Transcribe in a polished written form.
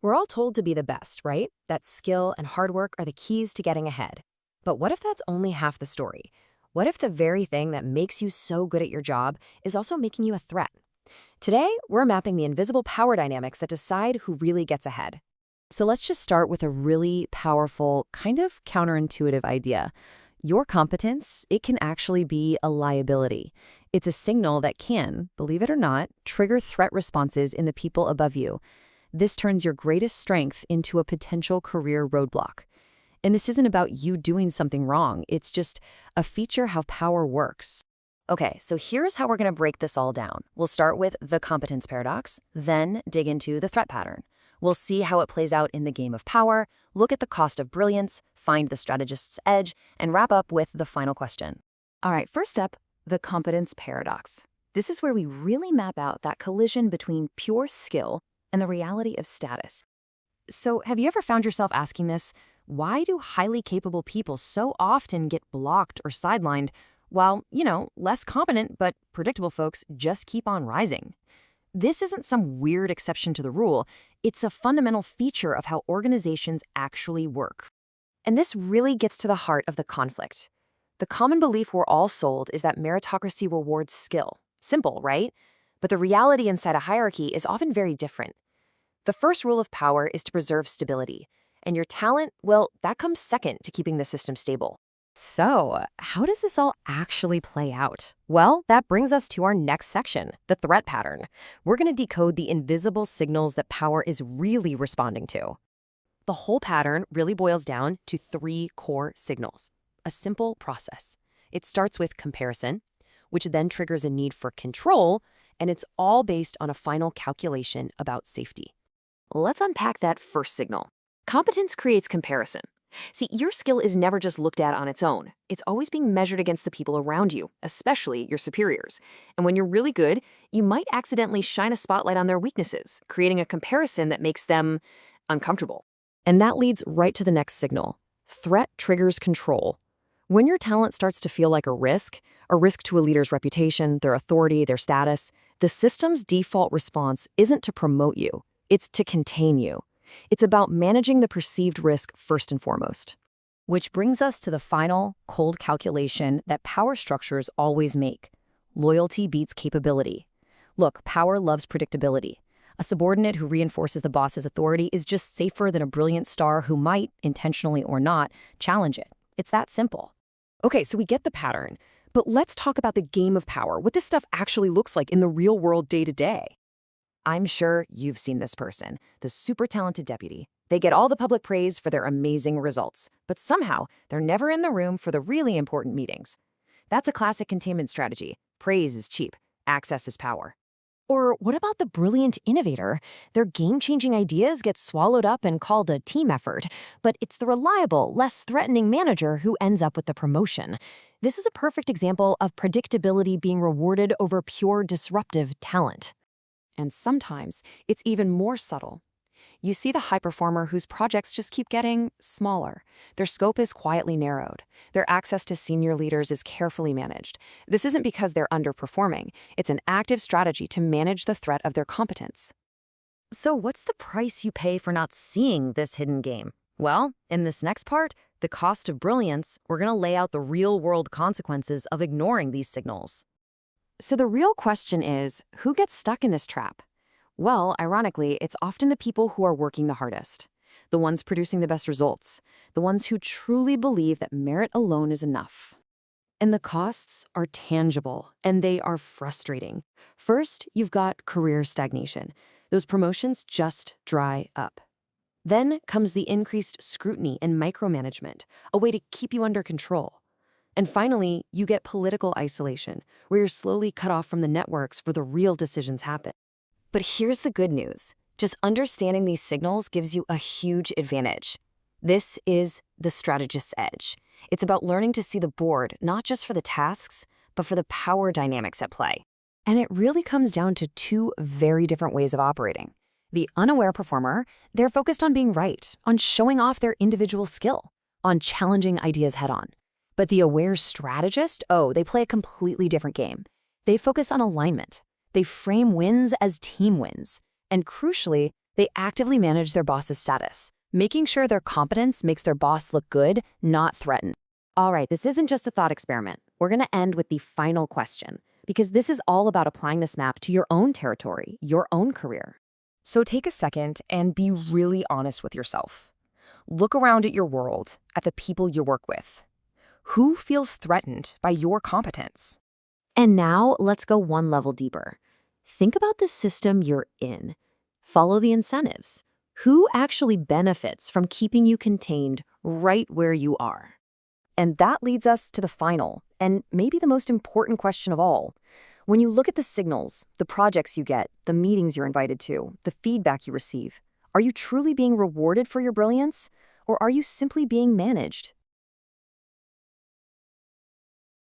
We're all told to be the best, right? That skill and hard work are the keys to getting ahead. But what if that's only half the story? What if the very thing that makes you so good at your job is also making you a threat? Today, we're mapping the invisible power dynamics that decide who really gets ahead. So let's just start with a really powerful, kind of counterintuitive idea. Your competence, it can actually be a liability. It's a signal that can, believe it or not, trigger threat responses in the people above you. This turns your greatest strength into a potential career roadblock. And this isn't about you doing something wrong. It's just a feature how power works. Okay, so here's how we're going to break this all down. We'll start with the competence paradox, then dig into the threat pattern. We'll see how it plays out in the game of power, look at the cost of brilliance, find the strategist's edge, and wrap up with the final question. All right, first up, the competence paradox. This is where we really map out that collision between pure skill and the reality of status. So have you ever found yourself asking this? Why do highly capable people so often get blocked or sidelined while, less competent but predictable folks just keep on rising? This isn't some weird exception to the rule. It's a fundamental feature of how organizations actually work. And this really gets to the heart of the conflict. The common belief we're all sold is that meritocracy rewards skill. Simple, right? But the reality inside a hierarchy is often very different. The first rule of power is to preserve stability. And your talent, well, that comes second to keeping the system stable. So, how does this all actually play out? Well, that brings us to our next section, the threat pattern. We're going to decode the invisible signals that power is really responding to. The whole pattern really boils down to 3 core signals. A simple process. It starts with comparison, which then triggers a need for control, and it's all based on a final calculation about safety. Let's unpack that first signal. Competence creates comparison. See, your skill is never just looked at on its own. It's always being measured against the people around you, especially your superiors. And when you're really good, you might accidentally shine a spotlight on their weaknesses, creating a comparison that makes them uncomfortable. And that leads right to the next signal. Threat triggers control. When your talent starts to feel like a risk to a leader's reputation, their authority, their status, the system's default response isn't to promote you, it's to contain you. It's about managing the perceived risk first and foremost. Which brings us to the final, cold calculation that power structures always make. Loyalty beats capability. Look, power loves predictability. A subordinate who reinforces the boss's authority is just safer than a brilliant star who might, intentionally or not, challenge it. It's that simple. Okay, so we get the pattern, but let's talk about the game of power, what this stuff actually looks like in the real world day to day. I'm sure you've seen this person, the super talented deputy. They get all the public praise for their amazing results, but somehow they're never in the room for the really important meetings. That's a classic containment strategy. Praise is cheap, access is power. Or what about the brilliant innovator? Their game-changing ideas get swallowed up and called a team effort, but it's the reliable, less threatening manager who ends up with the promotion. This is a perfect example of predictability being rewarded over pure disruptive talent. And sometimes it's even more subtle. You see the high performer whose projects just keep getting smaller. Their scope is quietly narrowed. Their access to senior leaders is carefully managed. This isn't because they're underperforming. It's an active strategy to manage the threat of their competence. So what's the price you pay for not seeing this hidden game? Well, in this next part, the cost of brilliance, we're going to lay out the real-world consequences of ignoring these signals. So the real question is, who gets stuck in this trap? Well, ironically, it's often the people who are working the hardest, the ones producing the best results, the ones who truly believe that merit alone is enough. And the costs are tangible, and they are frustrating. First, you've got career stagnation. Those promotions just dry up. Then comes the increased scrutiny and micromanagement, a way to keep you under control. And finally, you get political isolation, where you're slowly cut off from the networks where the real decisions happen. But here's the good news. Just understanding these signals gives you a huge advantage. This is the strategist's edge. It's about learning to see the board, not just for the tasks, but for the power dynamics at play. And it really comes down to 2 very different ways of operating. The unaware performer, they're focused on being right, on showing off their individual skill, on challenging ideas head-on. But the aware strategist, they play a completely different game. They focus on alignment. They frame wins as team wins. And crucially, They actively manage their boss's status, making sure their competence makes their boss look good, not threatened. All right, this isn't just a thought experiment. We're going to end with the final question, because this is all about applying this map to your own territory, your own career. So take a second and be really honest with yourself. Look around at your world, at the people you work with. Who feels threatened by your competence? And now let's go one level deeper. Think about the system you're in. Follow the incentives. Who actually benefits from keeping you contained right where you are? And that leads us to the final, and maybe the most important question of all. When you look at the signals, the projects you get, the meetings you're invited to, the feedback you receive, are you truly being rewarded for your brilliance? Or are you simply being managed?